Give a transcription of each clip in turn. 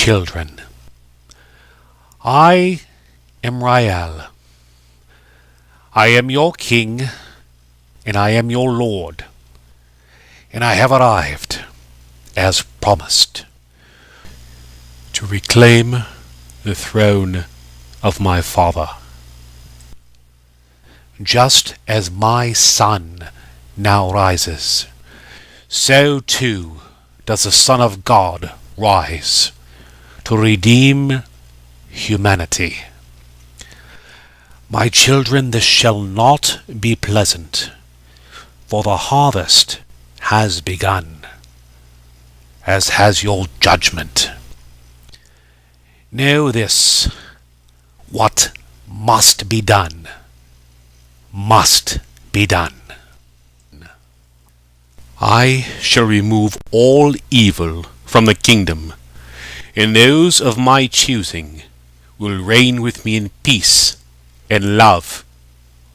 children. I am RayEl. I am your king, and I am your lord, and I have arrived, as promised, to reclaim the throne of my father. Just as my sun now rises, so too does the Son of God rise to redeem humanity. My children, this shall not be pleasant, for the harvest has begun, as has your judgment. Know this: what must be done, must be done. I shall remove all evil from the kingdom, and those of my choosing will reign with me in peace and love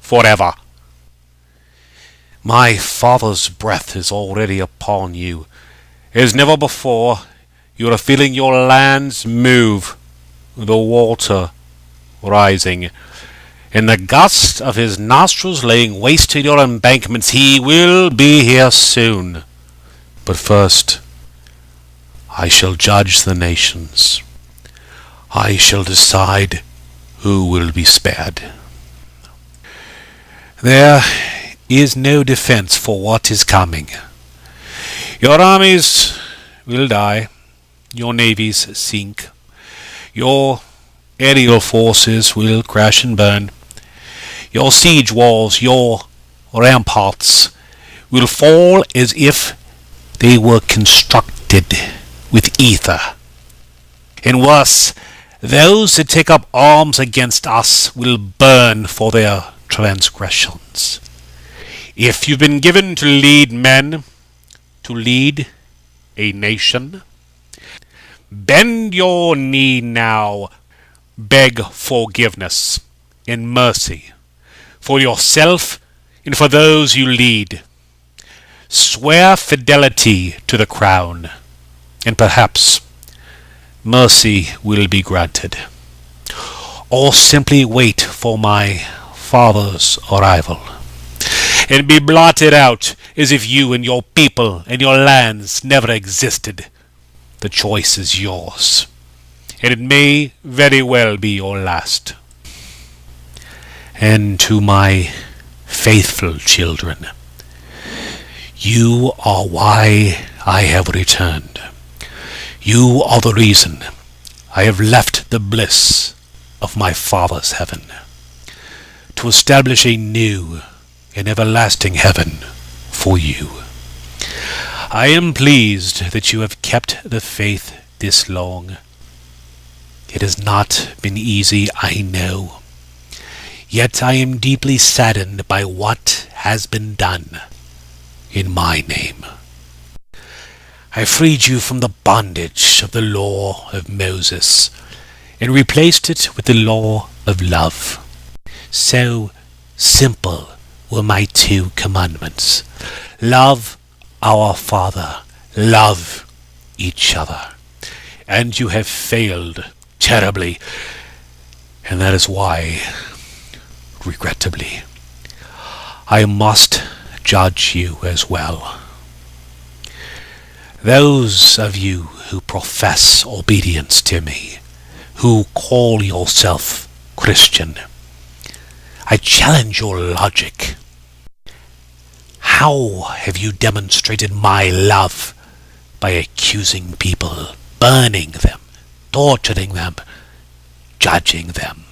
forever. My Father's breath is already upon you. As never before, you are feeling your lands move, the water rising, and the gust of his nostrils laying waste to your embankments. He will be here soon. But first, I shall judge the nations. I shall decide who will be spared. There is no defense for what is coming. Your armies will die, your navies sink, your aerial forces will crash and burn, your siege walls, your ramparts will fall as if they were constructed with ether. And worse, those that take up arms against us will burn for their transgressions. If you've been given to lead men, to lead a nation, bend your knee now, beg forgiveness and mercy for yourself and for those you lead. Swear fidelity to the crown, and perhaps mercy will be granted. Or simply wait for my Father's arrival, and be blotted out as if you and your people and your lands never existed. The choice is yours, and it may very well be your last. And to my faithful children, you are why I have returned. You are the reason I have left the bliss of my Father's heaven, to establish a new and everlasting heaven for you. I am pleased that you have kept the faith this long. It has not been easy, I know. Yet I am deeply saddened by what has been done in my name. I freed you from the bondage of the law of Moses and replaced it with the law of love. So simple were my 2 commandments. Love our Father, love each other. And you have failed terribly, and that is why, regrettably, I must judge you as well. Those of you who profess obedience to me, who call yourself Christian, I challenge your logic. How have you demonstrated my love? By accusing people, burning them, torturing them, judging them.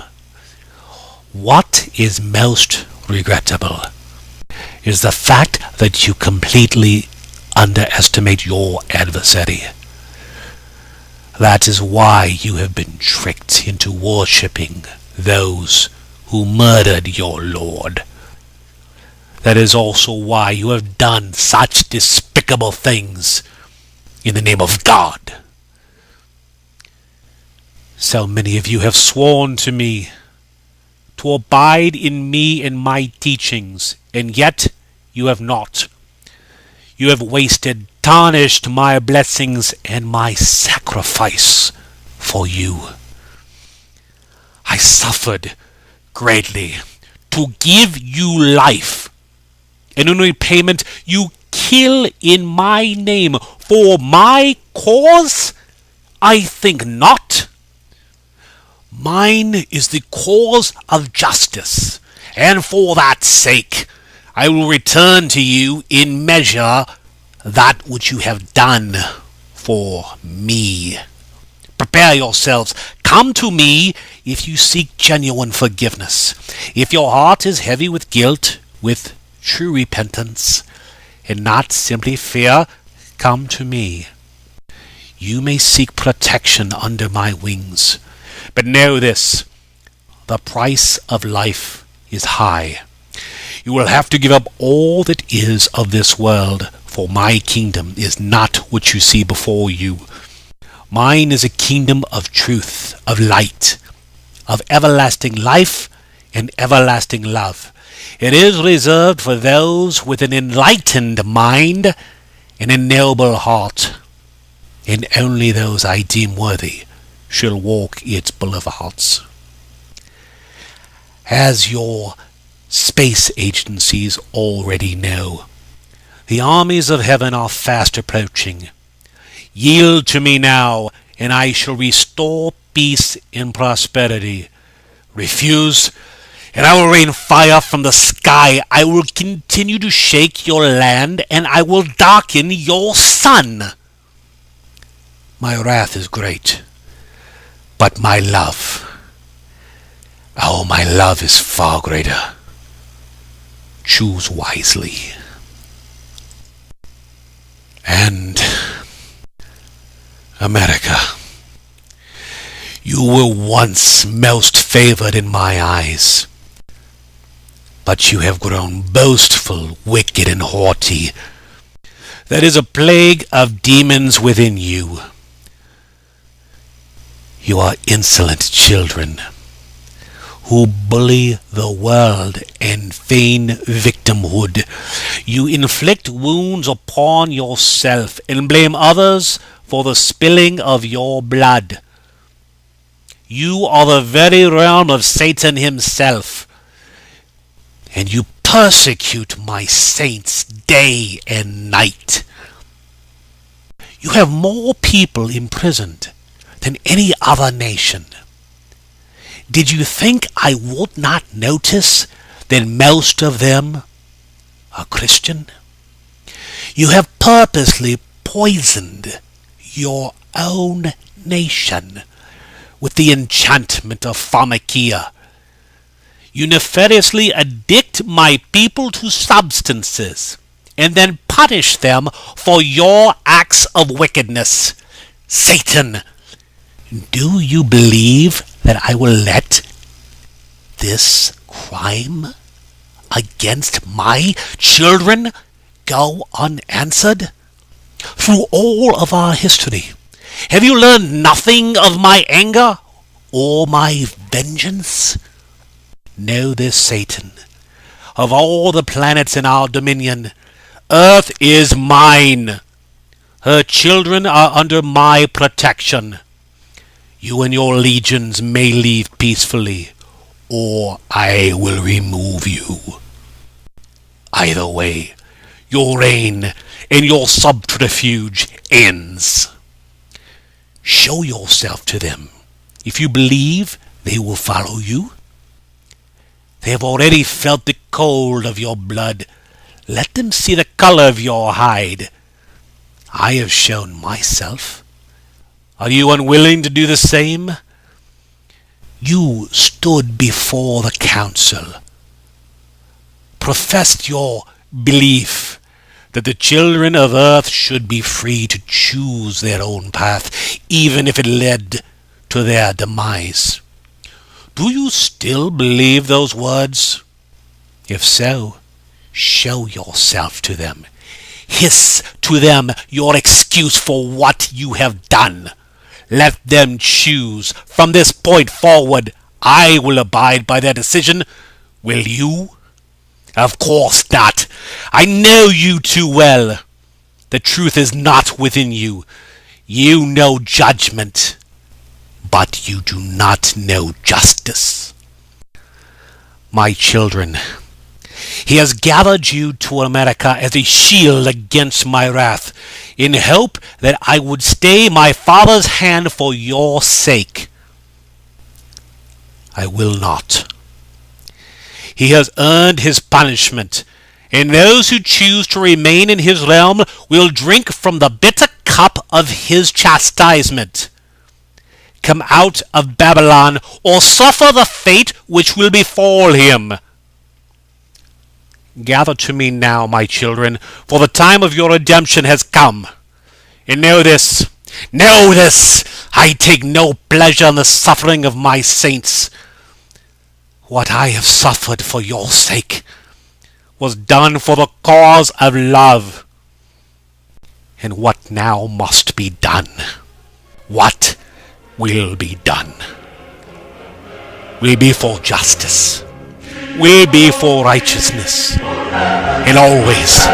What is most regrettable is the fact that you completely underestimate your adversary. That is why you have been tricked into worshipping those who murdered your Lord. That is also why you have done such despicable things in the name of God. So many of you have sworn to me to abide in me and my teachings, and yet you have not. You have wasted, tarnished my blessings and my sacrifice for you. I suffered greatly to give you life, and in repayment you kill in my name. For my cause? I think not. Mine is the cause of justice, and for that sake I will return to you in measure that which you have done for me. Prepare yourselves. Come to me if you seek genuine forgiveness. If your heart is heavy with guilt, with true repentance, and not simply fear, come to me. You may seek protection under my wings, but know this: the price of life is high. You will have to give up all that is of this world, for my kingdom is not what you see before you. Mine is a kingdom of truth, of light, of everlasting life and everlasting love. It is reserved for those with an enlightened mind and a noble heart, and only those I deem worthy shall walk its boulevards. As your space agencies already know, the armies of heaven are fast approaching. Yield to me now, and I shall restore peace and prosperity. Refuse, and I will rain fire from the sky. I will continue to shake your land, and I will darken your sun. My wrath is great, but my love, oh, my love is far greater. Choose wisely. And America, you were once most favored in my eyes, but you have grown boastful, wicked, and haughty. There is a plague of demons within you. You are insolent children who bully the world and feign victimhood. You inflict wounds upon yourself and blame others for the spilling of your blood. You are the very realm of Satan himself, and you persecute my saints day and night. You have more people imprisoned than any other nation. Did you think I would not notice that most of them are Christian? You have purposely poisoned your own nation with the enchantment of pharmakia. You nefariously addict my people to substances and then punish them for your acts of wickedness. Satan, do you believe that I will let this crime against my children go unanswered? Through all of our history, have you learned nothing of my anger or my vengeance? Know this, Satan. Of all the planets in our dominion, Earth is mine. Her children are under my protection. You and your legions may leave peacefully, or I will remove you. Either way, your reign and your subterfuge ends. Show yourself to them. If you believe, they will follow you. They have already felt the cold of your blood. Let them see the color of your hide. I have shown myself. Are you unwilling to do the same? You stood before the council, professed your belief that the children of earth should be free to choose their own path, even if it led to their demise. Do you still believe those words? If so, show yourself to them. Hiss to them your excuse for what you have done. Let them choose. From this point forward, I will abide by their decision. Will you? Of course not. I know you too well. The truth is not within you. You know judgment. but you do not know justice. My children, he has gathered you to America as a shield against my wrath, in hope that I would stay my father's hand for your sake. I will not. He has earned his punishment, and those who choose to remain in his realm will drink from the bitter cup of his chastisement. Come out of Babylon, or suffer the fate which will befall him. Gather to me now, my children, for the time of your redemption has come. And know this, I take no pleasure in the suffering of my saints. What I have suffered for your sake was done for the cause of love. And what now must be done, what will be done, will be for justice, will be for righteousness, and always